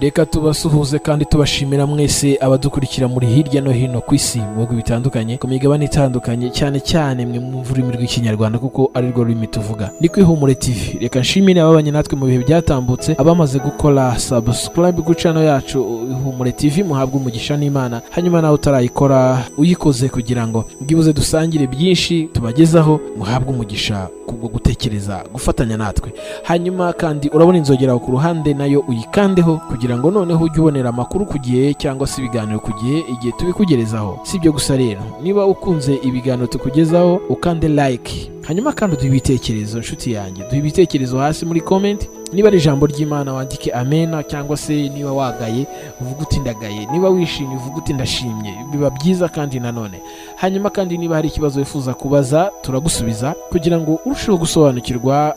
reka tubasuhuze kandi tubashimira mwese abadukurikira muri hirya no hino ku isi mu bihugu bitandukanye ku migabane itandukanye, cyane cyane mwe mu rurimi rw'ikinyarwanda kuko ari rwo rurimi tuvuga. Ni ku Ihumure TV. Reka nshimire ababanye natwe mu bihe byatambutse, abamaze gukora subscribe ku channel yacu Ihumure TV, muhabwe umugisha n'Imana. Hanyuma nawe utarayikora uyikoze kugira ngo ngibuze dusangire byinshi tubagezaho, muhabwe umugisha kubwo gutekereza gufatanya natwe. Hanyuma kandi urabona inzogera ku ruhande nayo uyikandeho kugira ngo noneho ujye ubonera amakuru ku gihe cyangwa se ibiganiro ku gihe igihe tubikugerezaho. Si ibyo gusa rero, niba ukunze ibiganiro tukugezaho ukande like, hanyuma kandi uduhe ibitekerezo. Nshuti yanjye, duhe ibitekerezo hasi muri comment. Niba ari ijambo ry'Imana wandike amena, cyangwa se niba wagaye uvuga uti ndagaye, niba wishimye uvuga uti ndashimye. Biba byiza kandi nanone. Hanyuma kandi niba hari ikibazo wifuza kubaza turagusubiza kugira ngo urusheho gusobanukirwa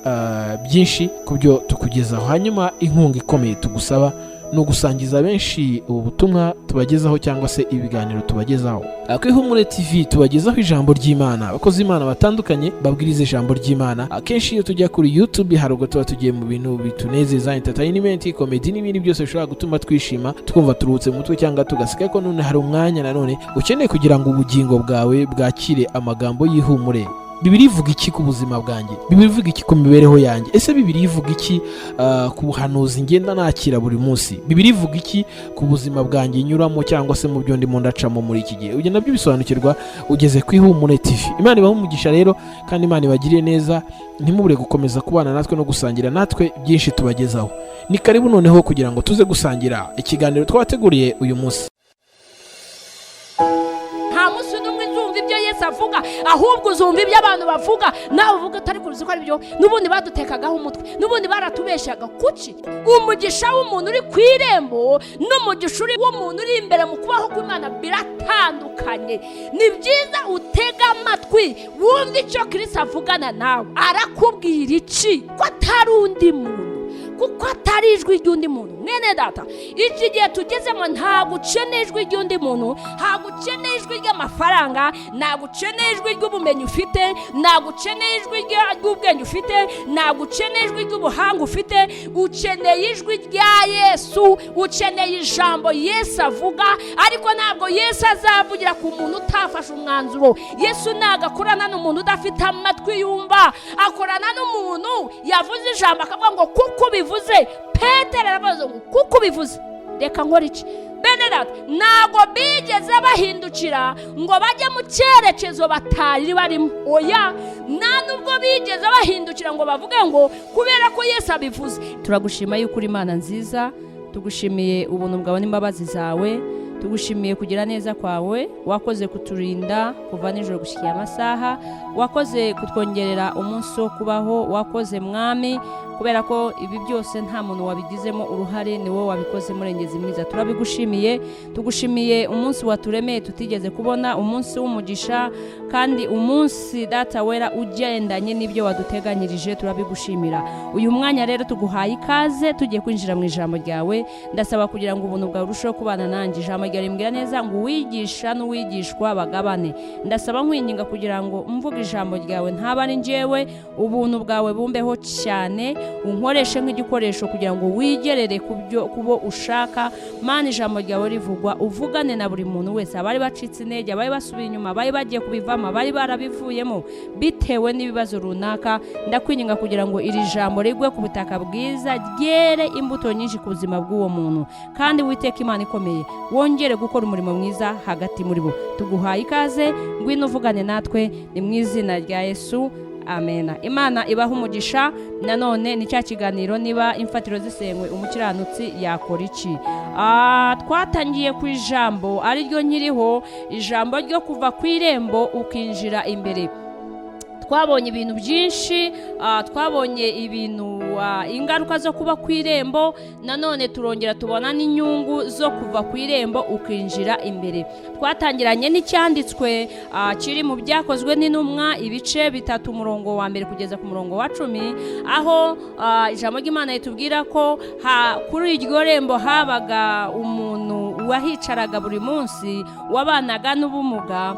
byinshi ku byo tukugezaho. Hanyuma inkunga ikomeye tugusaba no gusangiza benshi ubu butumwa tubagezaho cyangwa se ibiganiro tubagezaho. Ku Ihumure TV tubagezaho ijambo ry'Imana, abakozi Imana batandukanye babwiriza ijambo ry'Imana. Akenshi iyo tujya kuri YouTube hari ubwo tuba tugiye mu bintu bitunezeza, entertainment, comedy n'ibindi byose bishobora gutuma twishima twumva turuhutse mu mutwe cyangwa tugaseka, ko none hari umwanya nanone ukeneye kugira ngo ubugingo bwawe bwakire amagambo y'ihumure. Bibiliya ivuga iki ku buzima bwanjye? Bibiliya ivuga iki ku mibereho yanjye? Ese Bibiliya ivuga iki ku buhanuzi ngenda nakira buri munsi? Bibiliya ivuga iki ku buzima bwanjye nyuramo cyangwa se mu byo ndimo ndacamo muri iki gihe? Ugenda nabyo bisobanukirwa ugeze ku Ihumure TV. Imana ibahe umugisha rero kandi Imana ibagiriye neza. Ntimubure gukomeza kubana natwe no gusangira natwe byinshi tubagezaho. Ni karibu noneho kugira ngo tuze gusangira ikiganiro twateguriye uyu munsi. Ibyo Yesu avuga ahubwo uzumva ibyo abantu bavuga, nawe uvuga utari kuzi ko ari byo. Nubundi badutekagaho umutwe, nubundi baratubeshaga. Kuki umugisha w'umuntu uri ku irembo n'umugisha w'umuntu uri imbere mu kubaho kw'Imana biratandukanye. Ni byiza utega amatwi wumva icyo Kristo avugana nawe. Arakubwira iki? Ko atari undi muntu, kuko atari ijwi ry'undi muntu. Mwene data, iki gihe tugezemo ntabwo ukeneye ijwi ry'undi muntu, ntabwo ukeneye ijwi ry'amafaranga, ntabwo ukeneye ijwi ry'ubumenyi ufite, ntabwo ukeneye ijwi ry'ubwenge ufite, ntabwo ukeneye ijwi ry'ubuhanga ufite. Ukeneye ijwi rya Yesu, ukeneye ijambo Yesu avuga. Ariko ntabwo Yesu azavugira ku muntu utafashe umwanzuro. Yesu ntabwo akorana n'umuntu udafite amatwi yumva, akorana n'umuntu yavuze ijambo akavuga ngo kuko bivuze. Petero arabaza ngo kuko bivuze reka nkora iki? Bene data, ntabwo bigeze bahindukira ngo bajye mu cyerekezo batari barimo. Oya, nta nubwo bigeze bahindukira ngo bavuge ngo kubera ko Yesu abivuze. Turagushima yuko uri Imana nziza, tugushimiye ubuntu bwawe n'imbabazi zawe, tugushimiye kugira neza kwawe. Wakoze kuturinda kuva nijoro gushyikira amasaha, wakoze kutwongerera umunsi wo kubaho, wakoze Mwami, kubera ko ibi byose nta muntu wabigizemo uruhare, ni wowe wabikoze Murengezi mwiza. Turabigushimiye, tugushimiye umunsi waturemeye tutigeze kubona, umunsi w'umugisha kandi umunsi Data wera ugendanye n'ibyo waduteganyirije. Turabigushimira. Uyu mwanya rero tuguhaye ikaze, tugiye kwinjira mu ijambo ryawe. Ndasaba kugira ngo ubuntu bwawe urusheho kubana nanjye. Ijambo ryawe rimbwira neza ngo uwigisha n'uwigishwa bagabane. Ndasaba nkwinginga kugira ngo mvuge ijambo ryawe ntaba ari njyewe, ubuntu bwawe bumbeho cyane, unkoreshe nk'igikoresho kugira ngo wigerere kubo ushaka. Mana, ijambo ryawe rivugwa, uvugane na buri muntu wese, abari bacitse intege, abari basubiye inyuma, abari bagiye kubivamo, abari barabivuyemo bitewe n'ibibazo runaka. Ndakwinginga kugira ngo iri jambo rigwe ku butaka bwiza, ryere imbuto nyinshi ku buzima bw'uwo muntu, kandi Uwiteka Imana ikomeye wongere gukora umurimo mwiza hagati muri bo. Tuguhaye ikaze, ngwino uvugane natwe, ni mu izina rya Yesu. Amena. Imana ibaha umugisha. Nanone ni cya kiganiro niba imfatiro zisenywe umukiranutsi yakora iki? Twatangiye ku ijambo ari ryo nkiriho, ijambo ryo kuva ku irembo ukinjira imbere. Twabonye ibintu byinshi, twabonye ibintu ingaruka zo kuba ku irembo, nanone turongera tubona n'inyungu zo kuva ku irembo ukinjira imbere. Twatangiranye n'icyanditswe kiri mu byakozwe n'intumwa ibice 3 umurongo wa mbere kugeza ku murongo wa 10, aho ijambo ry'Imana ritubwira ko kuri iryo rembo habaga umuntu wahicaraga buri munsi wabanaga n'ubumuga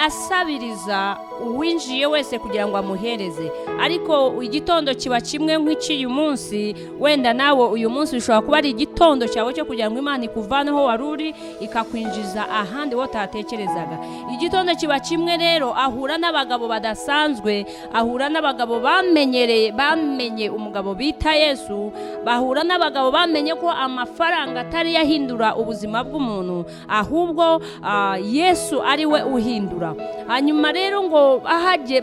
asabiriza uwinjiye wese kugira ngo amuhereze. Ariko igitondo kiba kimwe nk'iki munsi, wenda nawe uyu munsi ushobora kuba ari igitondo cyawe cyo kugira ngo Imana ikuvaneho wari uri ikakwinjiza ahandi wo utatekerezaga. Igitondo kiba kimwe rero, ahura n'abagabo badasanzwe, ahura n'abagabo bamenye umugabo bita Yesu, bahura n'abagabo bamenye ko amafaranga atari yahindura ubuzima bw'umuntu, ahubwo Yesu ari we uhindura. Hanyuma rero ngo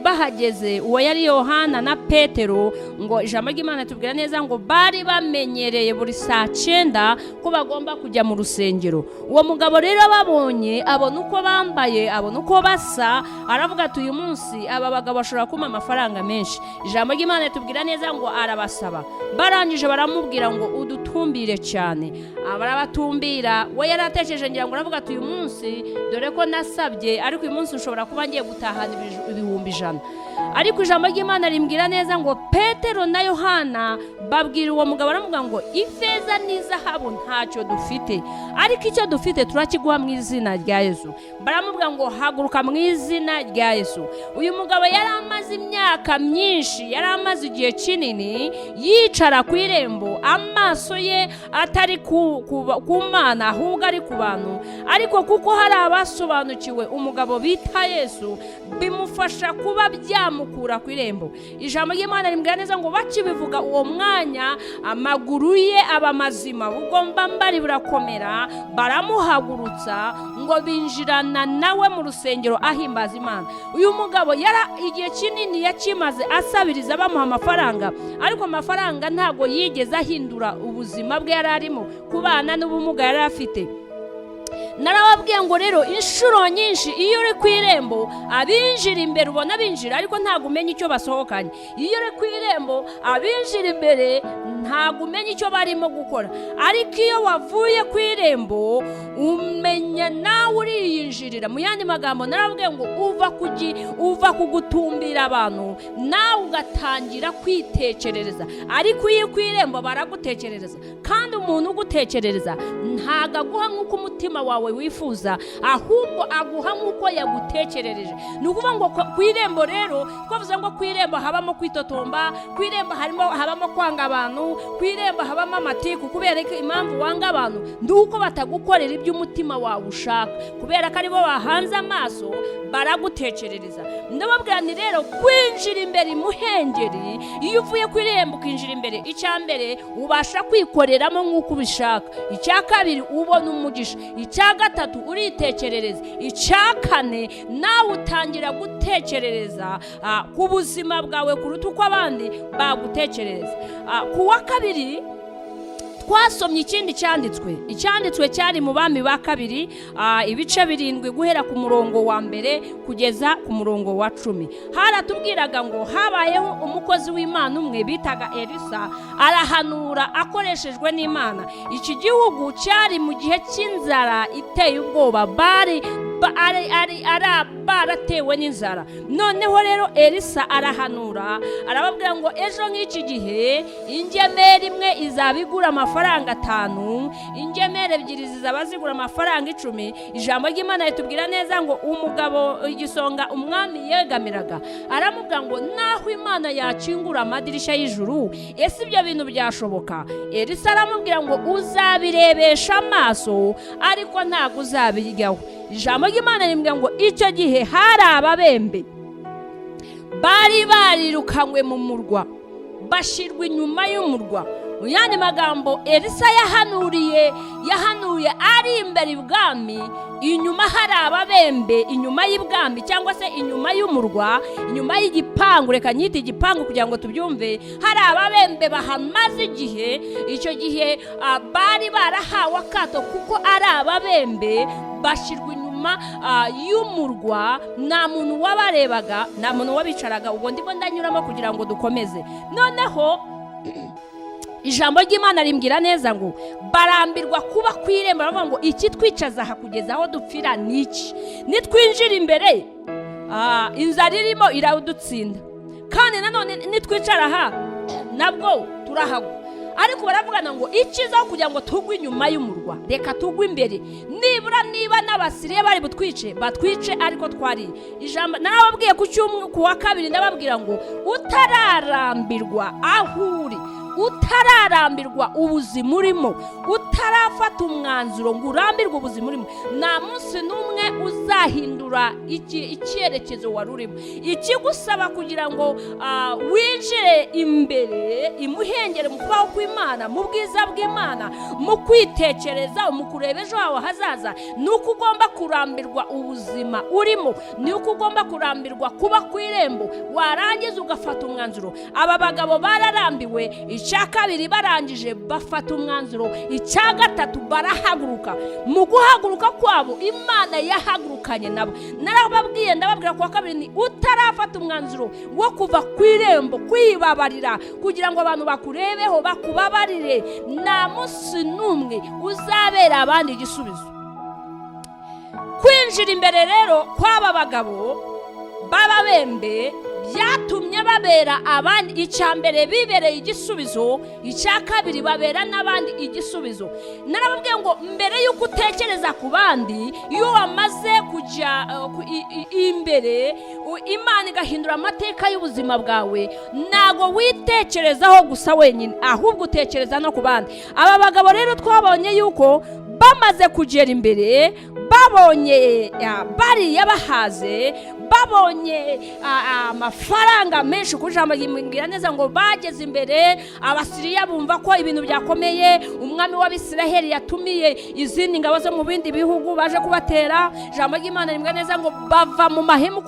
bahageze, uwo yari Yohana na Petero, ngo ijambo ry'Imana tubwira neza ngo bari bamenyereye buri saa 9 ko bagomba kujya mu rusengero. Uwo mugabo rero babonye, abona uko bambaye, abona uko basa, aravuga ati uyu munsi aba bagabo bashobora kuma amafaranga menshi. Ijambo ry'Imana tubwira neza ngo arabasaba, barangije baramubwira ngo udutumbire cyane. Barabatumbira, we yaratekereje ngira ngo aravuga ati uyu munsi dore ko nasabye, ariko uyu munsi ushobora kuba ngiye gutahana 100,000. Ariko ijambo ry'Imana rimbwira neza ngo Petero na Yohana babwira uwo mugabo, aravuga ngo ifeza n'izahabu ntacyo dufite, ariko icyo dufite turakiguha mu izina rya Yesu. Baramubwira ngo haguruka mu izina rya Yesu. Uyu mugabo yari amaze imyaka myinshi, yari amaze igihe kinini yicara ku irembo, amaso ye atari ku Mana ahubwo ari ku bantu. Ariko kuko hari abasobanukiwe umugabo bita Yesu, bimufasha kuba byamukura ku irembo. Ijambo ry'Imana rimbwira neza ngo bakibivuga uwo mwanya amaguru ye aba mazima, ugomba mbari burakomera, baramuhagurutsa ngo binjirana nawe mu rusengero ahimbaza Imana. Uyu mugabo yara igihe kinini yakimaze asabiriza bamuha amafaranga, ariko amafaranga ntago yigeze ahindura ubuzima bwe yari arimo, kubana n'ubumuga yari afite. Narababwiye ngo rero inshuro nyinshi iyo uri ku irembo, abinjira imbere ubona binjira ariko ntago umenya icyo basohokanye. Iyo uri ku irembo, abinjira imbere ntago umenya icyo barimo gukora, ariko iyo wavuye ku irembo umenya nawe uriyinjirira. Mu yandi magambo narababwiye ngo uva kugutumbira abantu, nawe ugatangira kwitekerereza. Ariko iyo ku irembo baragutekerereza, kandi umuntu ugutekerereza ntago aguha nk'uko umutima wawe wifuza, ahubwo aguha nk'uko yagutekerereje. Ni ukuvuga ngo ku irembo rero twavuze ngo ku irembo habamo kwitotomba, ku irembo habamo kwanga abantu, ku irembo habamo amatiku. Kubera ko impamvu wanga abantu nduko batagukorera ibyo umutima wawe ushaka, kubera ko aribo bahanze amaso baragutekerereza. Ndababwira ni rero kwinjira imbere imuhengeri, iyo uvuye ku irembo ukinjira imbere, icya mbere ubasha kwikoreramo nk'uko ubishaka, icya kabiri ubona umugisha, icya gatatu uritekerereza, icya kane nawe utangira gutekerereza ku buzima bwawe kuruta uko abandi bagutekerereza. Ku wa kabiri twasomye ikindi icyanditswe cyari mu Bami ba kabiri, ibice 7 guhera ku murongo wa mbere kugeza ku murongo wa 10. Haratubwiraga ngo habayeho umukozi w'Imana umwe bitaga Elisa, arahanura akoreshejwe n'Imana. Iki gihugu cyari mu gihe cy'inzara iteye ubwoba, baratewe n'inzara. Noneho rero Elisa arahanura, arababwira ngo ejo nk'iki gihe ingemeri imwe izabigura amafaranga 5, ingemeri 2 zizaba zigura amafaranga 10. Ijambo ry'Imana ritubwira neza ngo umugabo igisonga umwami yegamiraga aramubwira ngo naho Imana yakingura amadirishya y'ijuru, ese ibyo bintu byashoboka? Elisa aramubwira ngo uzabirebesha amaso ariko ntago uzabijyaho. Ijambo ry'Imana rimbwira ngo icyo gihe hari ababembe bari barirukanywe mu murwa, bashirwa inyuma y'umurwa. Mu yandi magambo Elisa yahanuye ari imbere ibwami, inyuma hari ababembe, inyuma y'ibwami cyangwa se inyuma y'umurwa, inyuma y'igipangu, reka nyite igipangu kugira ngo tubyumve. Hari ababembe bahamaze igihe, icyo gihe bari barahawe akato kuko ari ababembe, bashirwa inyuma y'umurwa, nta muntu wabarebaga, nta muntu wabicaraga. Ubwo ndimo ndanyuramo kugira ngo dukomeze. Noneho ijambo ry'Imana rimbwira neza ngo barambirwa kuba ku irembo, baravuga ngo iki twicaza aha kugeza aho dupfira niki? Nitwinjira imbere inzara irimo irawudutsinda, kandi nanone nitwicara aha nabwo turahagwa. ariko baravugana ngo icyiza kugira ngo tugwe inyuma y'umurwa reka tugwe imbere, nibura niba n'abasiriya bari butwice batwice ariko twari ijambo narababwiye ku wa kabiri, ndababwira ngo utararambirwa aho uri, utararambirwa ubuzima urimo, utarafata umwanzuro ngo urambirwe ubuzima urimo, nta munsi n'umwe uzahindura icyerekezo wari urimo. Ikigusaba kugira ngo winjire imbere imuhengere mu kubaho kw'Imana, mu bwiza bw'Imana, mu kwitekereza, mu kureba ejo hawe hazaza, ni uko ugomba kurambirwa ubuzima urimo, ni uko ugomba kurambirwa kuba ku irembo, warangiza ugafata umwanzuro. Aba bagabo bararambiwe, icya kabiri barangije bafata umwanzuro, icya gatatu barahaguruka. Mu guhaguruka kwabo Imana yahagurukanye nabo. Narababwiye ndababwira ku wa kabiri ni utarafata umwanzuro wo kuva ku irembo kwibabarira kugira ngo abantu bakurebeho bakubabarire, nta munsi n'umwe uzabera abandi igisubizo. Kwinjira imbere rero kw'aba bagabo b'ababembe byatumye babera abandi, icya mbere bibereye igisubizo, icya kabiri babera n'abandi igisubizo. Narababwiye ngo mbere y'uko utekereza ku bandi, iyo wamaze kujya imbere Imana igahindura amateka y'ubuzima bwawe, ntago witekerezaho gusa wenyine, ahubwo utekereza no ku bandi. Aba bagabo rero twabonye yuko bamaze kugera imbere, babonye bariya bahaze, babonye amafaranga menshi, ku ijambo ry'imbwira neza ngo bageze imbere. Abasiriya bumva ko ibintu byakomeye, umwami w'Abisiraheli yatumiye izindi ngabo zo mu bindi bihugu baje kubatera. Ijambo ry'Imana rimbwira neza ngo bava mu mahema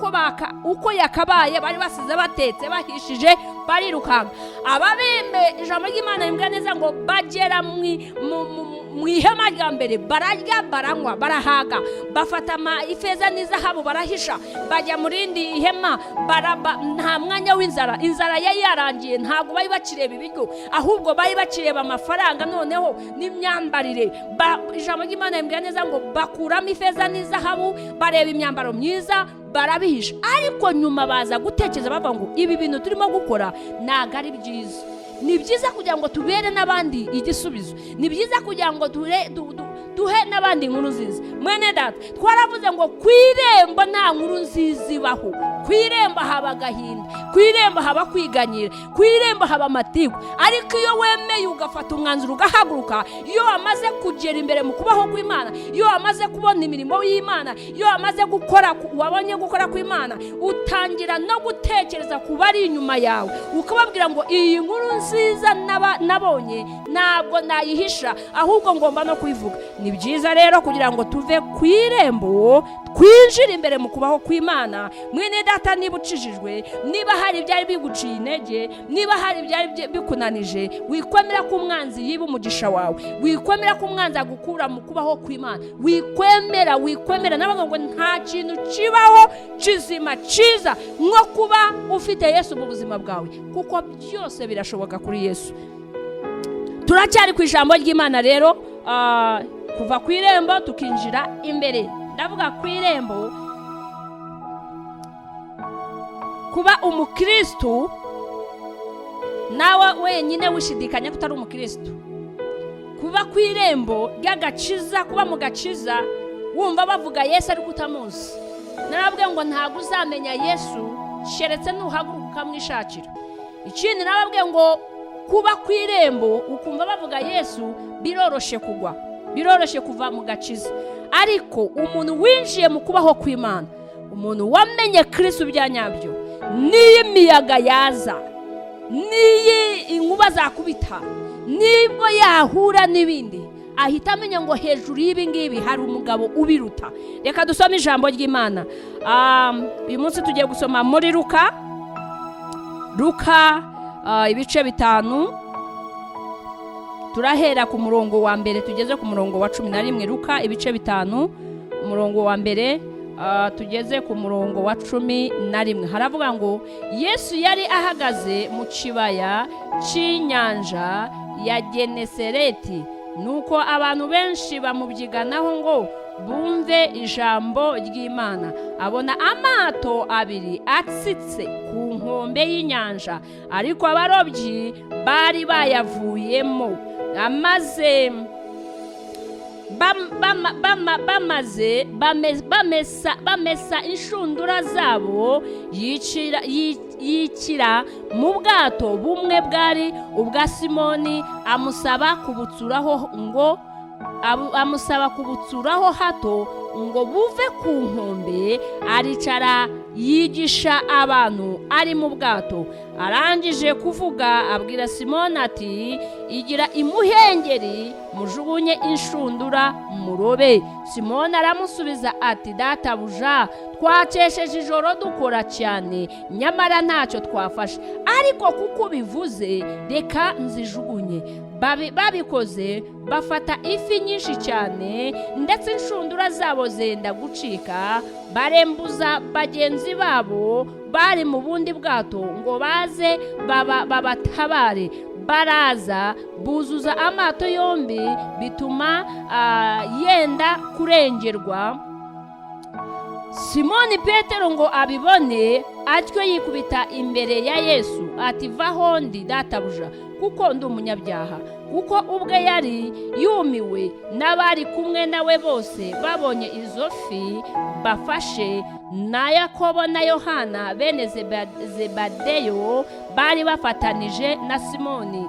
uko yakabaye, bari basize batetse bahishije, barirukanka. Ababembe ijambo ry'Imana rimbwira neza ngo bagera mu ihema rya mbere, bararya baranywa barahaga, bafata ifeza n'izahabu barahisha, bajya mu rindi ihema, nta mwanya w'inzara. Inzara yari yarangiye, ntabwo bari bakireba ibiryo, ahubwo bari bakireba amafaranga noneho n'imyambarire. Ijambo ry'Imana rimbwira neza ngo bakuramo ifeza n'izahabu, bareba imyambaro myiza, barabihisha. Ariko nyuma baza gutekereza bavuga ngo ibi bintu turimo gukora ntabwo ari byiza. Ni byiza kugira ngo tubere n'abandi igisubizo, ni byiza kugira ngo duhe n'abandi inkuru nziza. Mwene data, twaravuze ngo ku irembo nta nkuru nziza ibaho. Ku irembo haba agahinda, ku irembo haba kwiganyira, ku irembo haba amatiku. Ariko iyo wemeye ugafata umwanzuro ugahaguruka, iyo wamaze kugera imbere mu kubaho kw'Imana, iyo wamaze kubona imirimo y'Imana, iyo wamaze wabonye gukora kw'Imana, utangira no gutekereza ku bari inyuma yawe, ukababwira ngo iyi nkuru nziza nabonye ntabwo nayihisha, ahubwo ngomba no kuyivuga. Ni byiza rero kugira ngo tuve ku irembo twinjire imbere mu kubaho kw'Imana. Mwene data, niba ucijijwe, niba hari ibyari biguciye intege, niba hari ibyari bikunanije, wikwemera ko umwanzi yiba umugisha wawe, wikwemera ko umwanzi agukura mu kubaho kw'Imana, wikwemera nabaga ngo nta kintu kibaho kizima cyiza nko kuba ufite Yesu mu buzima bwawe, kuko byose birashoboka kuri Yesu. Turacyari ku ijambo ry'Imana rero, kuva ku irembo tukinjira imbere. Ndavuga ku irembo, kuba umukristo nawe wenyine wishidikanya kutari umukristo, kuba ku irembo ry'agakiza, kuba mu gakiza wumva bavuga Yesu ariko utamuzi. Narababwiye ngo ntabwo uzamenya Yesu keretse nuhaguruka ukamwishakira. Ikindi narababwiye ngo kuba ku irembo ukumva bavuga Yesu biroroshe kugwa, biroroshe kuva mu gakiza. Ariko umuntu winjiye mu kubaho kw'Imana, umuntu wamenye Kristo bya nyabyo, niyo imiyaga yaza, niyo inkuba zakubita, nibwo yahura n'ibindi, ahita amenya ngo hejuru y'ibi ngibi hari umugabo ubiruta. Reka dusome ijambo ry'Imana. Uyu munsi tugiye gusoma muri Luka ibice 5, turahera ku murongo wa mbere tugeze ku murongo wa 11. Luka ibice 5 umurongo wa mbere tugeze ku murongo wa 11. Haravuga ngo Yesu yari ahagaze mu kibaya cy'inyanja ya Genesareti, nuko abantu benshi bamubyiganaho ngo bumve ijambo ry'Imana. Abona amato abiri atsitse ku nkombe y'inyanja, ariko abarobyi bari bayavuyemo. Amaze bamesa inshundura zabo, yikira mu bwato bumwe bwari ubwa Simoni, amusaba kubutsuraho hato ngo buve ku nkombe. Aricara yigisha abantu ari mu bwato. Arangije kuvuga abwira Simoni ati, igira imuhengeri mujugunye inshundura murobe. Simoni aramusubiza ati, databuja, twacesheje ijoro dukora cyane, nyamara ntacyo twafashe, ariko kuko bivuze reka nzijugunye. Babikoze bafata ifi nyinshi cyane, ndetse inshundura zabo zenda gucika. Barembuza bagenzi babo bari mu bundi bwato ngo baze babatabare. Baraza buzuza amato yombi, bituma yenda kurengerwa. Simoni Petero ngo abibone atyo yikubita imbere ya Yesu ati, vaho ndi databuja, kuko ndi umunyabyaha. Kuko ubwe yari yumiwe n'abari kumwe nawe bose babonye izo fi bafashe. Na Yakobo na Yohana bene Zebedeyo bari bafatanije na Simoni,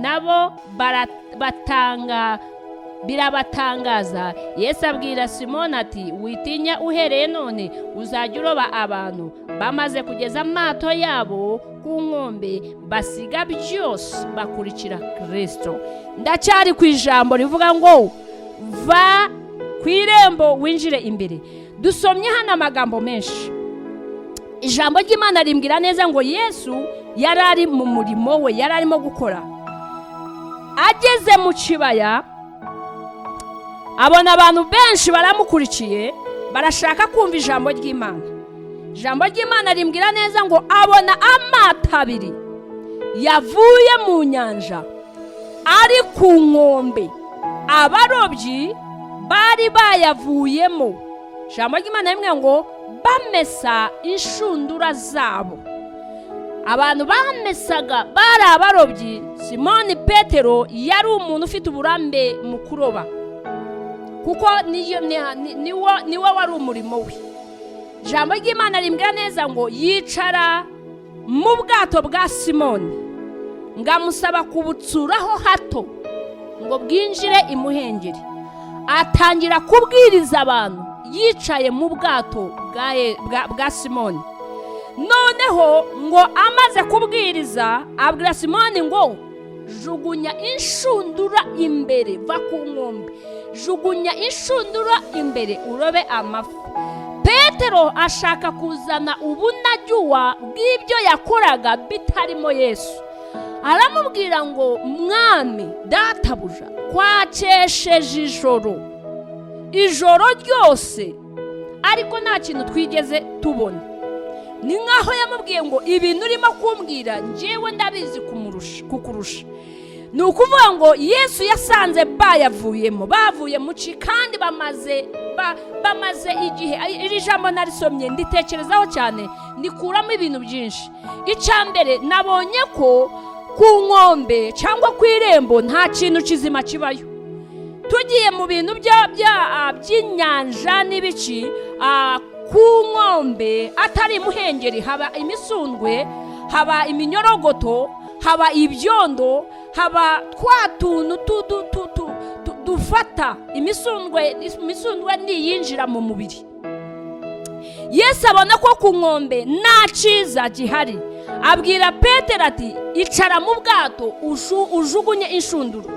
nabo birabatangaza. Yesu abwira Simoni ati, witinya, uhereye none uzajya uroba abantu. Bamaze kugeza amato yabo ku nkombe, basiga byose bakurikira Kristo. Ndacyari ku ijambo rivuga ngo va ku irembo winjire imbere. Dusomye hano amagambo menshi. Ijambo ry'Imana rimbwira neza ngo Yesu yari ari mu murimo we, yari arimo gukora. Ageze mu kibaya, abona abantu benshi baramukurikiye, barashaka kumva ijambo ry'Imana. Ijambo ry'Imana rimbwira neza ngo abona amato abiri yavuye mu nyanja ari ku nkombe, abarobyi bari bayavuyemo. Ijambo ry'Imana rimwe ngo bamesa inshundura zabo. Abantu bamesaga bari abarobyi. Simoni Petero yari umuntu ufite uburambe mu kuroba, kuko niwo wari umurimo we. Ijambo ry'Imana rimbwira neza ngo yicara mu bwato bwa Simoni, ngamusaba kubutsuraho hato ngo bwinjire imuhengeri. Atangira kubwiriza abantu yicaye mu bwato bwa Simoni. Noneho ngo amaze kubwiriza abwira Simoni ngo jugunya inshundura imbere, va ku nkombe, jugunya inshundura imbere urobe amafi. Petero ashaka kuzana ubunajyuwa bw'ibyo yakoraga bitarimo Yesu. Aramubwira ngo, mwami databuja, twacesheje ijoro ryose, ariko nta kintu twigeze tubona. Ni nkaho yamubwiye ngo ibintu urimo kumbwira njyewe ndabizi kukurusha. Ni ukuvuga ngo Yesu yasanze bayavuyemo, bavuye mu ci, kandi bamaze igihe. Iri jambo narisomye nditekerezaho cyane, ndikuramo ibintu byinshi. Icya mbere, nabonye ko ku nkombe cyangwa ku irembo nta kintu kizima kibayo. Tugiye mu bintu by'inyanja n'ibiki, ku nkombe atari imuhengeri haba imisundwe, haba iminyorogoto, haba ibyondo, haba twa tuntu dufata imisundwe niyinjira mu mubiri. Yesu abona ko ku nkombe nta cyiza gihari, abwira Petero ati, icara mu bwato ujugunye inshundura.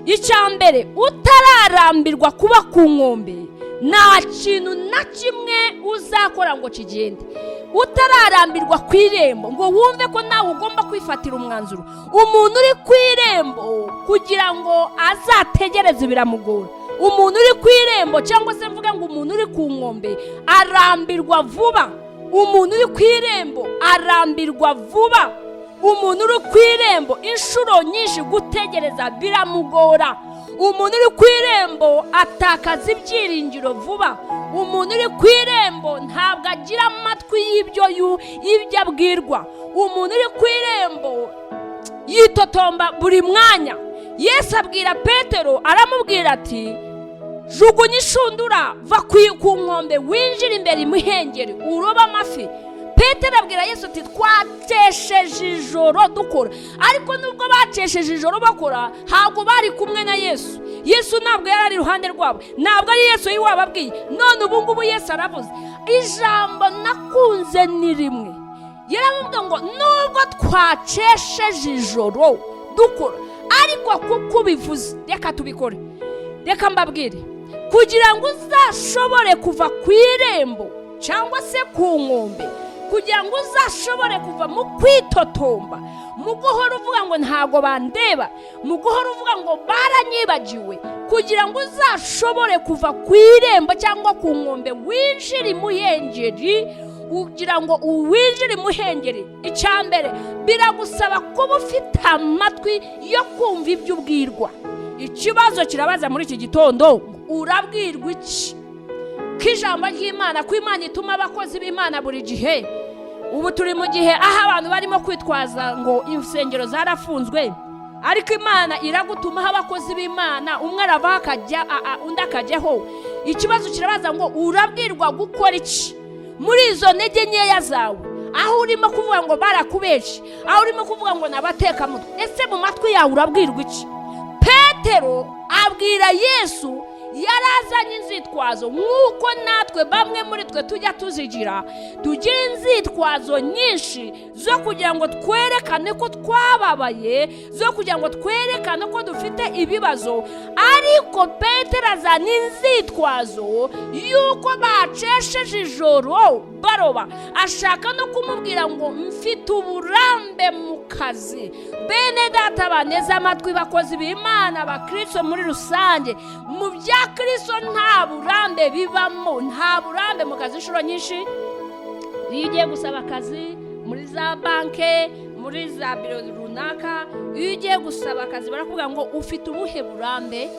Icya mbere, utararambirwa kuba ku nkombe, nta kintu na kimwe uzakora ngo kigende. Utararambirwa ku irembo ngo wumve ko nawe ugomba kwifatira umwanzuro. Umuntu uri ku irembo kugira ngo azategereze biramugora. Umuntu uri ku irembo, cyangwa se mvuga ngo umuntu uri ku nkombe, arambirwa vuba. Umuntu uri ku irembo arambirwa vuba. Umuntu uri ku irembo inshuro nyinshi gutegereza biramugora. Umuntu uri ku irembo atakaza ibyiringiro vuba. Umuntu uri ku irembo ntabwo agira amatwi amatwi y'ibyo abwirwa. Umuntu uri ku irembo yitotomba buri mwanya. Yesu abwira Petero, aramubwira ati jugunya inshundura, va ku nkombe, winjira imbere imuhengeri, uroba amafi. Petero abwira Yesu ati twacesheje ijoro dukora. Ariko nubwo bacesheje ijoro bakora, ntabwo bari kumwe na Yesu. Yesu ntabwo yari ari iruhande rwabo, ntabwo ari Yesu yiwababwiye. None ubu ngubu Yesu aravuze ijambo nakunze ni rimwe. Yaramubwiye ngo nubwo twacesheje ijoro dukora, ariko kuko ubivuze reka tubikore. Reka mbabwire, kugira ngo uzashobore kuva ku irembo cyangwa se ku nkombe, kugira ngo uzashobore kuva mu kwitotomba, mu guhora uvuga ngo ntago bandeba, mu guhora uvuga ngo baranyibagiwe, kugira ngo uzashobore kuva ku irembo cyangwa ku nkombe winjire imuhengeri, ugira ngo uwinjire imuhengeri, icyambere biragusaba kuba ufite amatwi yo kumva ibyo ubwirwa. Ikibazo kirabaza muri iki gitondo, urabwirwa iki? Kijambo ry'Imana, ko Imana ituma abakozi b'Imana buri gihe. Ubu turi mu gihe aho abantu barimo kwitwaza ngo insengero zarafunzwe, ariko Imana iragutuma abakozi b'Imana, umwe arava akajya undi akajyaho. Ikibazo kirabaza ngo urabwirwa gukora iki muri izo ntege nkeya zawe, aho urimo kuvuga ngo barakubeshe, aho urimo kuvuga ngo nabateka mutwe. Ese mu matwi yawe urabwirwa iki? Petero abwira Yesu, yarazanye inzitwazo nk'uko natwe bamwe muri twe tujya tuzigira. Tugira inzitwazo nyinshi zo kugira ngo twerekane ko twababaye, zo kugira ngo twerekane ko dufite ibibazo. Ariko Petero azana inzitwazo yuko bacesheje ijoro baroba. Ashaka no kumubwira ngo mfite uburambe mu kazi. Bene data baneza amatwi, bakozi b'Imana, abakristo muri rusange, mu bya Kristo nta burambe bibamo, nta burambe mu kazi. Inshuro nyinshi iyo ugiye gusaba akazi muri za banke, muri za biro runaka, iyo ugiye gusaba akazi barakubwira ngo ufite ubuhe burambe,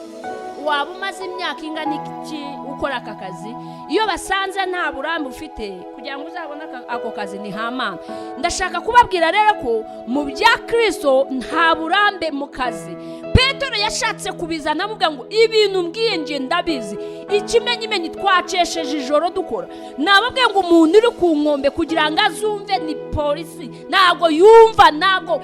waba umaze imyaka ingana iki ukora aka kazi. Iyo basanze nta burambe ufite, kugira ngo uzabone ako kazi ni hamana. Ndashaka kubabwira rero ko mu bya Kristo nta burambe mu kazi. Petero yashatse kubizana avuga ngo ibintu mbwiye nje ndabizi, ikimenyimenyi twacesheje ijoro dukora. Nababwiye ngo umuntu uri ku nkombe kugira ngo azumve ni polisi, ntago yumva, ntago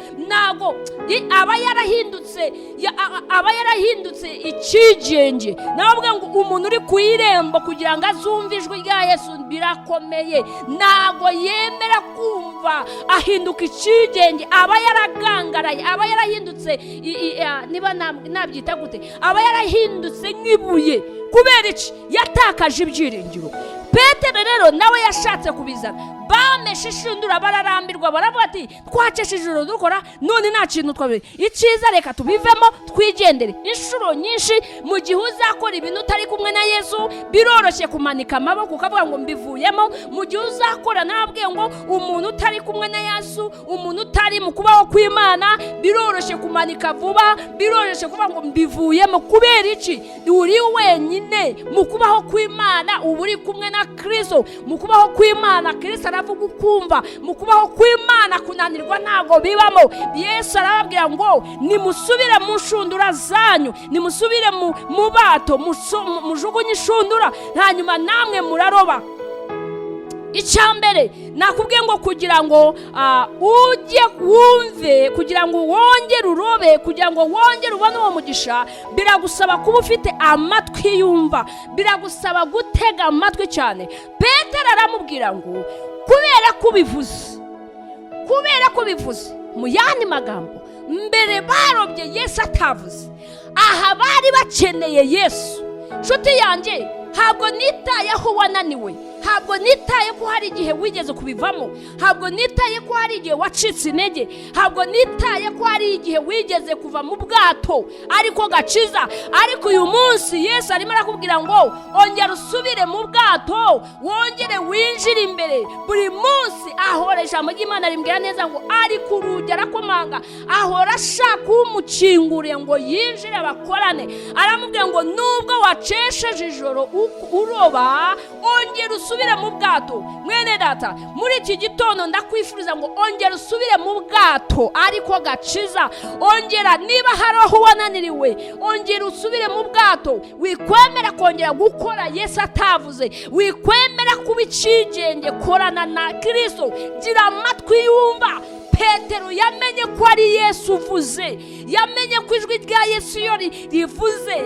aba yarahindutse ikigenge. Nababwiye ngo umuntu uri ku irembo kugira ngo azumve ijwi rya Yesu birakomeye, ntago yemera kumva, ahinduka ikigenge, aba yaragangaraye, aba yarahindutse niba nabyita gute, aba yarahindutse nk'ibuye. Kubera iki? Yatakaje ibyiringiro. Petero rero nawe yashatse kubizana, bameshe inshundura, bararambirwa, baravuga ati twacesheje ijoro dukora, none nta kintu twabiri. Icyiza reka tubivemo twigendere. Inshuro nyinshi mu gihe uzakora ibintu utari kumwe na Yesu, biroroshye kumanika amaboko ukavuga ngo mbivuyemo. Mu gihe uzakora, nababwiye ngo umuntu utari kumwe na Yesu, umuntu utari mu kubaho kw'Imana, biroroshye kumanika vuba, biroroshye kuvuga ngo mbivuyemo. Kubera iki? Uri wenyine mu kubaho kw'Imana, uba uri kumwe na Kristo. Mu kubaho kw'Imana Kristo aravuga ukumva, mu kubaho kw'Imana kunanirwa ntago bibamo. Yesu arababwira ngo nimusubire mu nshundura zanyu, nimusubire mu bato, mujugunye inshundura, hanyuma namwe muraroba. Icyambere nakubwiye ngo kugira ngo ujye wumve, kugira ngo wongere urobe, kugira ngo wongere ubone uwo mugisha, biragusaba kuba ufite amatwi yumva, biragusaba gutega amatwi cyane. Petero aramubwira ngo kubera ko bivuze mu yandi magambo, mbere barobye Yesu atavuze, aha bari bakeneye Yesu. Nshuti yanjye, ntabwo nitayeho wananiwe, ntabwo nitaye ko hari igihe wigeze kubivamo, ntabwo nitaye ko hari igihe wacitse intege, ntabwo nitaye ko hari igihe wigeze kuva mu bwato ariko gakiza. Ariko uyu munsi Yesu arimo arakubwira ngo ongera usubire mu bwato, wongere winjire imbere. Buri munsi ahora ijambo ry'Imana rimbwira neza ngo ari ku rugi arakomanga, ahora ashaka umukinguriye ngo yinjire bakorane. Aramubwira ngo nubwo wacesheje ijoro uroba, ongera usubire mu bwato. Mwene data, muri iki gitondo ndakwifuriza ngo ongera usubire mu bwato ariko gakiza. Ongera, niba hari aho wananiriwe, ongera usubire mu bwato. Wikwemera kongera gukora Yesu atavuze, wikwemera kuba icyigenge, korana na Kristo, gira amatwi yumva. Petero yamenye ko ari Yesu uvuze, yamenye ko ijwi rya Yesu iyo rivuze,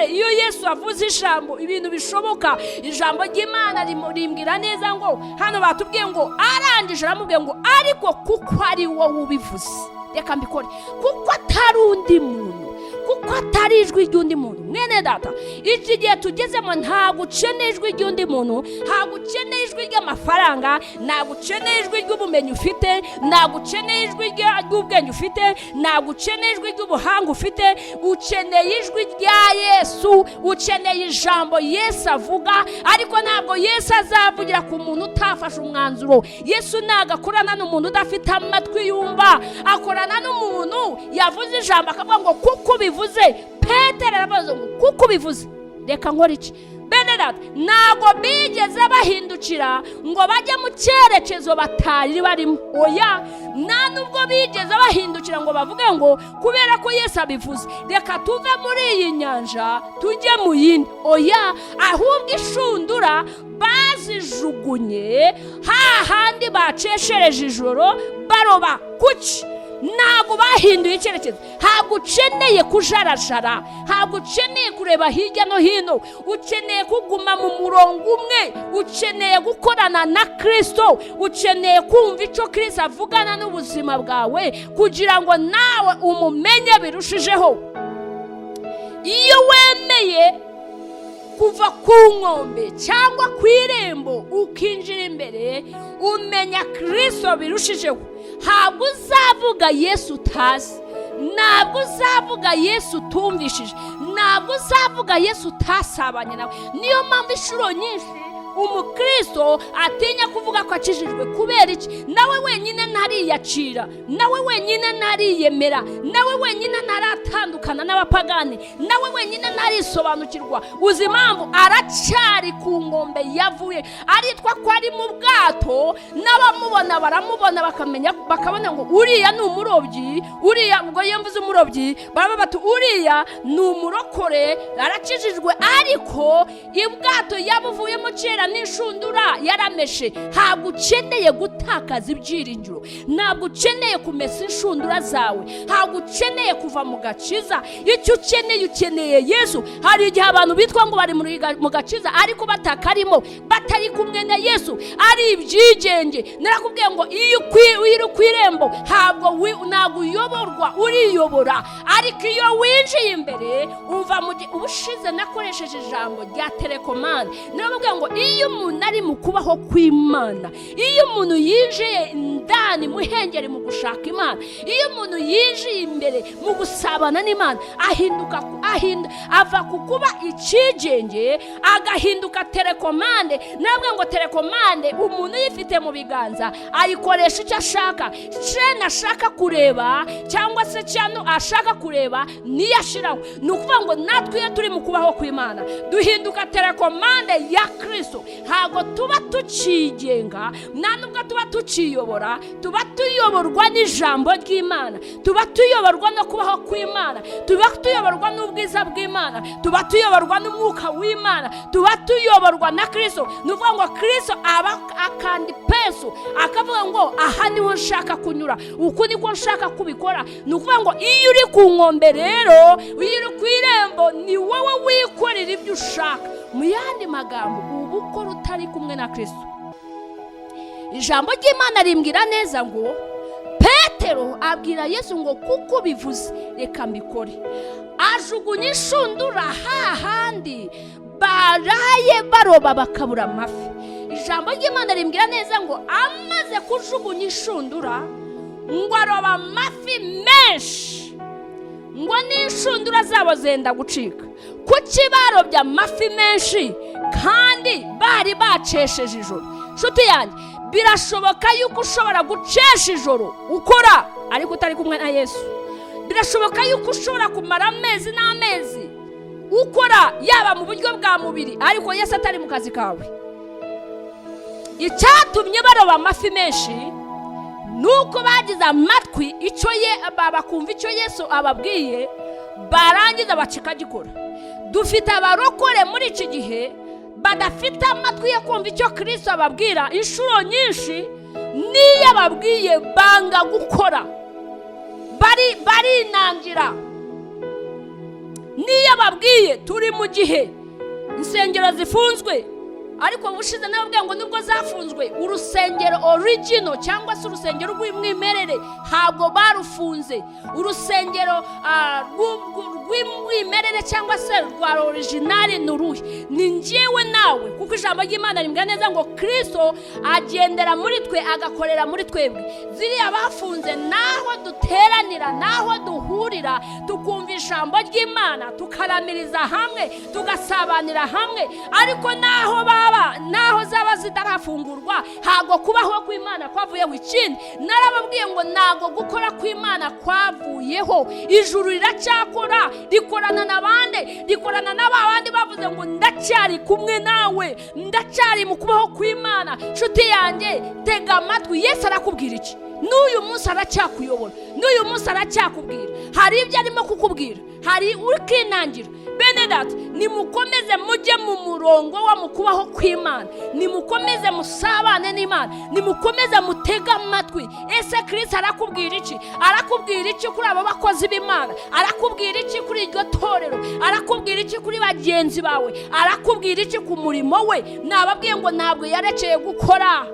iyo Yesu avuze ijambo ibintu bishoboka. Ijambo ry'Imana rimbwira neza ngo hano batubwiye ngo arangije aramubwiye ngo ariko kuko ari wowe ubivuze reka mbikore, kuko atari undi muntu, kuko atari ijwi ry'undi muntu. Mwene data, iki gihe tugezemo ntabwo ukeneye ijwi ry'undi muntu, ntabwo ukeneye ijwi ry'amafaranga, ntabwo ukeneye ijwi ry'ubumenyi ufite, ntabwo ukeneye ijwi ry'ubwenge ufite, ntabwo ukeneye ijwi ry'ubuhanga ufite. Ukeneye ijwi rya Yesu, ukeneye ijambo Yesu avuga. Ariko ntabwo Yesu azavugira ku muntu utafashe umwanzuro. Yesu ntabwo akorana n'umuntu udafite amatwi yumva, akorana n'umuntu yavuze ijambo akavuga ngo kuko bivuze. Petero arabaza ngo kuko bivuze reka nkora iki? Bene data, ntabwo bigeze bahindukira ngo bajye mu cyerekezo batari barimo. Oya, nta nubwo bigeze bahindukira ngo bavuge ngo kubera ko Yesu abivuze reka tuve muri iyi nyanja tujye mu yindi. Oya, ahubwo inshundura bazijugunye hahandi baceshereje ijoro baroba kuki. Ntabwo bahinduye icyerekezo. Ntabwo ukeneye kujarajara, ntabwo ukeneye kureba hirya no hino, ukeneye kuguma mu murongo umwe, ukeneye gukorana na Kristo, ukeneye kumva icyo Kristo avugana n'ubuzima bwawe kugira ngo nawe umumenye birushijeho. Iyo wemeye kuva ku nkombe cyangwa ku irembo ukinjira imbere umenya Kristo birushijeho, ntabwo uzavuga Yesu utazi, ntabwo uzavuga Yesu utumvishije, ntabwo uzavuga Yesu utasabanye nawe. Niyo mpamvu inshuro nyinshi umukristo atinya kuvuga ko akijijwe. Kubera iki? Nawe wenyine ntariyacira, nawe wenyine ntariyemera, nawe wenyine ntaratandukana n'abapagani, nawe wenyine ntarisobanukirwa. Uzi impamvu? Aracyari ku nkombe yavuye, aritwa ko ari mu bwato, n'abamubona baramubona bakabona ngo uriya ni umurobyi. Uriya, ubwo iyo mvuze umurobyi baba bati uriya ni umurokore, arakijijwe. Ariko ibwato yabuvuyemo kera n'inshundura yarameshe. Ntabwo ukeneye gutakaza ibyiringiro, ntabwo ukeneye kumesa inshundura zawe, ntabwo ukeneye kuva mu gakiza. Icyo ukeneye Yesu. Hari igihe abantu bitwa ngo bari mu gakiza ariko batakarimo, batari kumwe na Yesu, ari ibyigenge. Narakubwiye ngo iyo uri ku irembo ntabwo uyoborwa, uriyobora. Ariko iyo winjiye imbere umva ubushize nakoresheje ijambo rya telekomande. Narakubwiye ngo iyo umuntu ari mu kubaho kw'Imana, iyo umuntu yinjiye indani muhengeri mu gushaka Imana, iyo umuntu yinjiye imbere mu gusabana n'Imana, ava ku kuba icyigenge agahinduka telekomande. Nabwo ngo telekomande umuntu uyifite mu biganza ayikoresha icyo ashaka, channel ashaka kureba cyangwa se channel ashaka kureba niyo ashiraho. Ni ukuvuga ngo natwe iyo turi mu kubaho kw'Imana duhinduka telekomande ya Kristo. Ntabwo tuba tukigenga, nta nubwo tuba tukiyobora, tuba tuyoborwa n'ijambo ry'Imana, tuba tuyoborwa no kubaho kw'Imana, tuba tuyoborwa n'ubwiza bw'Imana, tuba tuyoborwa n'umwuka w'Imana, tuba tuyoborwa na Kristo. Ni ukuvuga ngo Kristo aba akandi peso akavuga ngo aha niho nshaka kunyura, uku niko nshaka kubikora. Ni ukuvuga ngo iyo uri ku nkombe rero, iyo uri ku irembo, ni wowe wikorera ibyo ushaka. Mu yandi magambo uba ukora utari kumwe na Kristo. Ijambo ry'Imana rimbwira neza ngo Petero abwira Yesu ngo kuko bivuze reka mbikore. Ajugunya inshundura hahandi baraye baroba bakabura amafi. Ijambo ry'Imana rimbwira neza ngo amaze kujugunya inshundura ngo aroba amafi menshi, ngo n'inshundura zabo zenda gucika. Kuki barobye amafi menshi kandi bari bacesheje ijoro? Nshuti yanjye, birashoboka yuko ushobora gucesha ijoro ukora ariko utari kumwe na Yesu. Birashoboka yuko ushobora kumara amezi n'amezi ukora yaba mu buryo bwa mubiri ariko Yesu atari mu kazi kawe. icyatumye baroba amafi menshi nuko bagize amatwi bakumva icyo Yesu ababwiye, barangiza bacikagikora. Dufite abarokore muri iki gihe badafite amatwi yo kumva icyo Kristo ababwira. Inshuro nyinshi niyo ababwiye banga gukora, barinangira. Niyo ababwiye turi mu gihe insengero zifunzwe, ariko ubushize nababwiye ngo nubwo zafunzwe, urusengero original cyangwa se urusengero rw'umwimerere ntabwo barufunze. Urusengero rw'umwimerere cyangwa se rwa original ni uruhe? Ni njyewe nawe, kuko ijambo ry'Imana rimbwira neza ngo Kristo agendera muri twe, agakorera muri twebwe. Ziriya bafunze naho duteranira, naho duhurira tukumva ijambo ry'Imana, tukaramiriza hamwe, tugasabanira hamwe, ariko naho zaba zitarafungurwa ntabwo kubaho kw'Imana kwavuyeho. Ikindi narababwiye ngo ntabwo gukora kw'Imana kwavuyeho. Ijuru riracyakora, rikorana n'abandi bavuze ngo ndacyari kumwe nawe, ndacyari mu kubaho kw'Imana. Nshuti yanjye, tega amatwi. Yesu arakubwira iki? N'uyu munsi aracyakuyobora, n'uyu munsi aracyakubwira. Hari ibyo arimo kukubwira, hari ukinangira. Bene data, nimukomeze mujye mu murongo wo mu kubaho kw'Imana, nimukomeze musabane n'Imana, nimukomeze mutega amatwi. Ese Kristo arakubwira iki? Arakubwira iki kuri abo bakozi b'Imana? Arakubwira iki kuri iryo torero? Arakubwira iki kuri bagenzi bawe? Arakubwira iki ku murimo we? Nababwiye ngo ntabwo yarekeye gukora,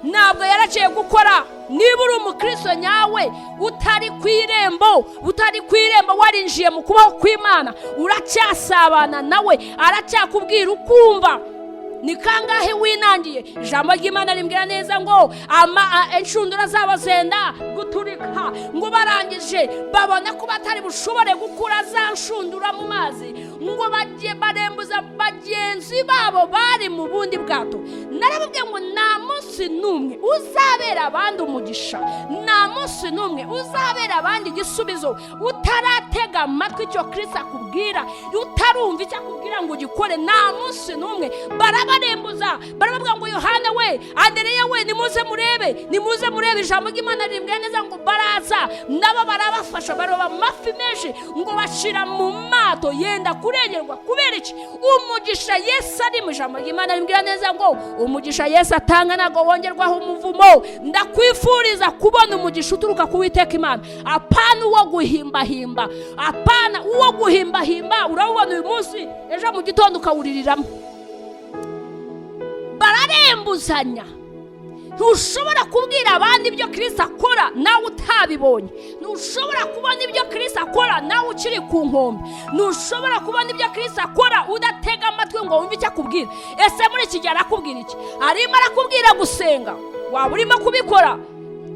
ntabwo yarekeye gukora. Niba uri umukristo nyawe utari ku irembo warinjiye mu kubaho kw'Imana, uracyasabana nawe, aracyakubwira ukumva. Ni kangahe winangiye? Ijambo ry'Imana rimbwira neza ngo inshundura zabo zenda guturika, ngo barangije babona ko batari bushobore gukura za nshundura mu mazi, ngo bagiye barembuza bagenzi babo bari mu bundi bwato. Narababwiye ngo nta munsi n'umwe uzabera abandi umugisha, nta munsi n'umwe uzabera abandi igisubizo utaratega amatwi icyo Kristo akubwira, utarumva icyo akubwira ngo ugikore. Nta munsi n'umwe barabarembuza, baravuga ngo Yohana we, Andereya we, nimuze murebe. Ijambo ry'Imana rimbwira neza ngo baraza nabo barabafasha, baroba amafi menshi, ngo bashira mu mato yenda kurengerwa. Kubera iki? Umugisha Yesu ari mu ijambo ry'Imana rimbwira neza ngo umugisha Yesu atanga ntago wongerwaho umuvumo. Ndakwifuriza kubona umugisha uturuka ku Uwiteka Imana, apana uwo guhimbahimba, apana uwo guhimbahimba. Urabona uyu munsi, ejo mu gitondo ukawuririramo. Bararembuzanya. Ntushobora kubwira abandi ibyo Kristo akora nawe utabibonye. Ntushobora kubona ibyo Kristo akora nawe ukiri ku nkombe. Ntushobora kubona ibyo Kristo akora udatega amatwi ngo wumve icyo akubwira. Ese muri iki gihe arakubwira iki? Arimo arakubwira gusenga, waba urimo kubikora?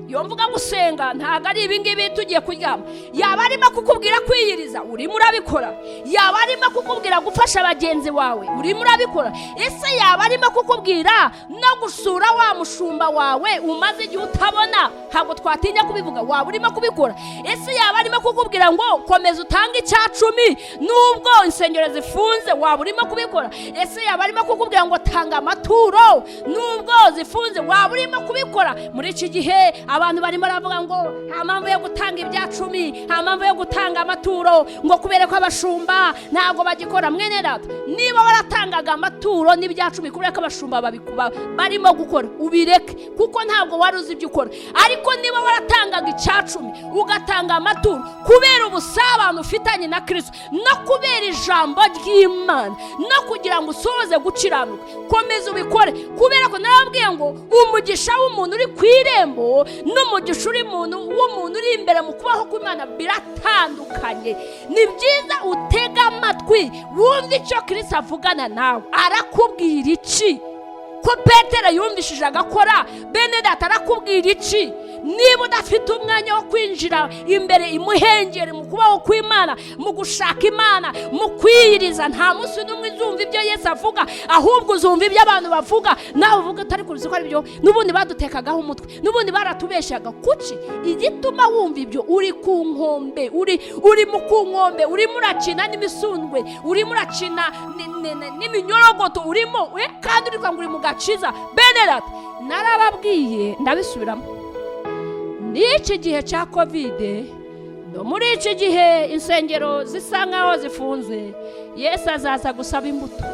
Iyo mvuga gusenga ntago ari ibingibi tugiye kuryama. Yaba arimo kukubwira kwiyiriza, urimo urabikora. Yaba arimo kukubwira gufasha bagenzi wawe, urimo urabikora. Ese yaba arimo kukubwira no gusura wa mushumba wawe umaze igihe utabona, ntabwo twatinya kubivuga, waba urimo kubikora. Ese yaba arimo kukubwira ngo komeza utange icya-10 nubwo insengero zifunze, waba urimo kubikora. Ese yaba arimo kukubwira ngo tanga amaturo nubwo zifunze, waba urimo kubikora. Muri iki gihe abantu barimo baravuga ngo nta mpamvu yo gutanga ibya-10, nta mpamvu yo gutanga amaturo, ngo kubera ko abashumba ntabwo bagikora. Mwene data, niba waratangaga amaturo n'ibya-10 kubera ko abashumba barimo gukora, ubireke, kuko ntabwo wari uzi ibyo ukora. Ariko niba waratangaga icya-10 ugatanga amaturo kubera ubusabane ufitanye na Kristo, no kubera ijambo ry'Imana, no kugira ngo usohoze gukiranuka, komeza ubikore. Kubera ko narababwiye ngo umugisha w'umuntu uri ku irembo n'umugisha w'umuntu uri imbere mu kubaho kw'Imana biratandukanye. Ni byiza utega amatwi wumve icyo Kristo avugana nawe. Arakubwira iki? Ko Petero yumvishije agakora, bene data arakubwira iki? niba udafite umwanya wo kwinjira imbere imuhengeri mu kubaho kw'Imana, mu gushaka Imana, mu kwiyiriza, nta munsi n'umwe uzumva ibyo Yesu avuga, ahubwo uzumva ibyo abantu bavuga, nawe uvuga utari kuzi ko ari byo. N'ubundi badutekagaho umutwe, n'ubundi baratubeshaga. Kuki? Igituma wumva ibyo, uri ku nkombe, uri mu ku nkombe, urimo urakina n'imisundwe, urimo urakina n'iminyorogoto, urimo kandi uri kwanga uri mu gakiza. Benerat, narababwiye ndabisubiramo, n'iki gihe cya Covid, no muri iki gihe insengero zisa nkaho zifunze, Yesu azaza gusaba imbuto.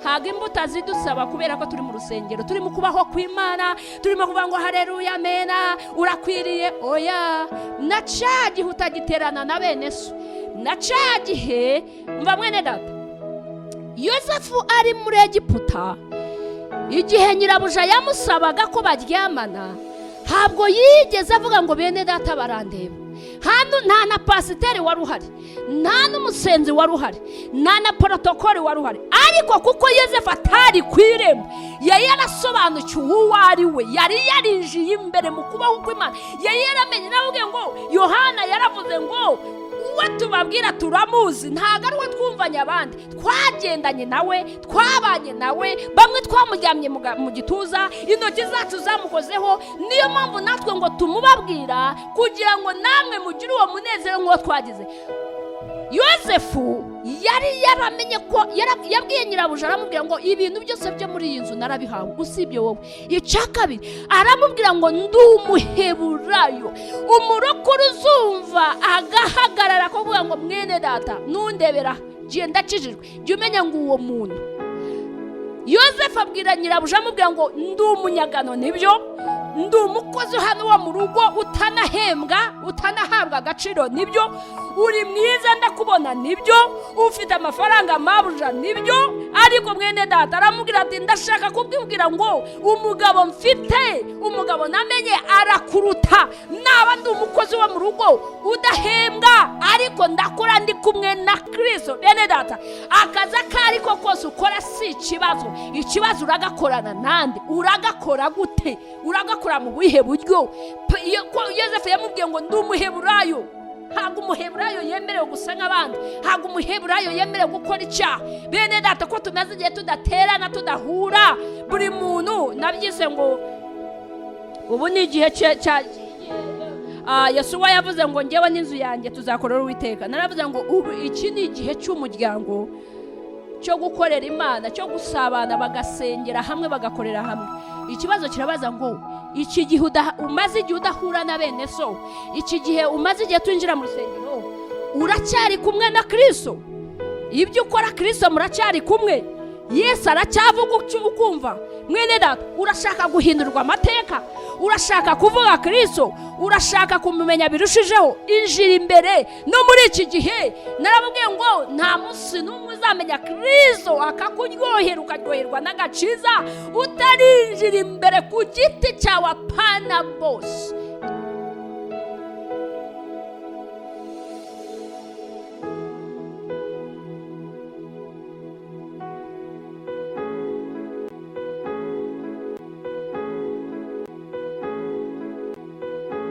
Ntabwo imbuto azidusaba kubera ko turi mu rusengero, turi mu kubaho kw'Imana, turimo kuvuga ngo haleluya amena, urakwiriye. Oya, na cya gihe utagiterana na bene so, na cya gihe mva mwene data, Yosefu ari muri Egiputa, igihe nyirabuja yamusabaga ko baryamana, ntabwo yigeze avuga ngo bene data barandeba. Hano nta na pasiteri wari uhari, nta n'umusenzi wari uhari, nta na protokoli wari uhari. Ariko kuko Yosefu atari ku irembo, yari yarasobanukiwe uwo ari we, yari yarinjiye imbere mu kubaho kw'Imana, yari yaramenye. Navuge ngo Yohana yaravuze ngo uwo tubabwira turamuzi, ntabwo ari we twumvanye abandi, twagendanye nawe, twabanye nawe, bamwe twamujyamye mu gituza, intoki zacu zamukozeho. Niyo mpamvu natwe ngo tumubabwira kugira ngo namwe mugire uwo munezero nk'uwo twagize. Yosefu yari yaramenye ko yabwiye nyirabuja, aramubwira ngo ibintu byose byo muri iyi nzu narabihawe usibye wowe. Icya kabiri aramubwira ngo ndi umuheburayo. Umurokore uzumva agahagarara kuvuga ngo mwene data nundebera giye ndakijijwe, jya umenya ngo uwo muntu. Yosefu abwira nyirabuja, amubwira ngo ndi umunyagano, nibyo, ndi umukozi hano wo mu rugo, utanahembwa, utanahabwa agaciro, nibyo, uri mwiza ndakubona, nibyo, ufite amafaranga mabuja, nibyo. Ariko mwene data aramubwira ati ndashaka kubwira ngo umugabo mfite, umugabo namenye arakuruta. Naba ndi umukozi wo mu rugo udahembwa, ariko ndakora ndi kumwe na Kristo. Bene data, akazi akariko kose ukora si ikibazo, ikibazo uragakorana nande, uragakora gute, uragakora mu buhe buryo. Yosefu yamubwiye ngo ndi umuheburayo. Ntabwo umuheburayo yemerewe gusa nk'abandi, ntabwo umuheburayo yemerewe gukora icyaha. Bene data, ko tumaze igihe tudaterana, tudahura, buri muntu nabyise ngo ubu ni igihe cya Yesuwa yavuze ngo ngewe n'inzu yanjye tuzakorera Uwiteka. Naravuze ngo ubu iki ni igihe cy'umuryango, cyo gukorera Imana, cyo gusabana, bagasengera hamwe, bagakorera hamwe. Ikibazo kirabaza ngo iki gihe umaze igihe udahura na bene so, iki gihe umaze igihe twinjira mu rusengero, uracyari kumwe na Kristo? Ibyo ukora Kristo muracyari kumwe? Yesu aracyavuga ukumva? Mwene data, urashaka guhindurwa amateka, urashaka kuvuga Kristo, urashaka kumumenya birushijeho, injira imbere. No muri iki gihe narababwiye ngo nta munsi n'umwe uzamenya Kristo akakuryohera, ukaryoherwa n'agakiza utarinjira imbere ku giti cyawe. Apana bose,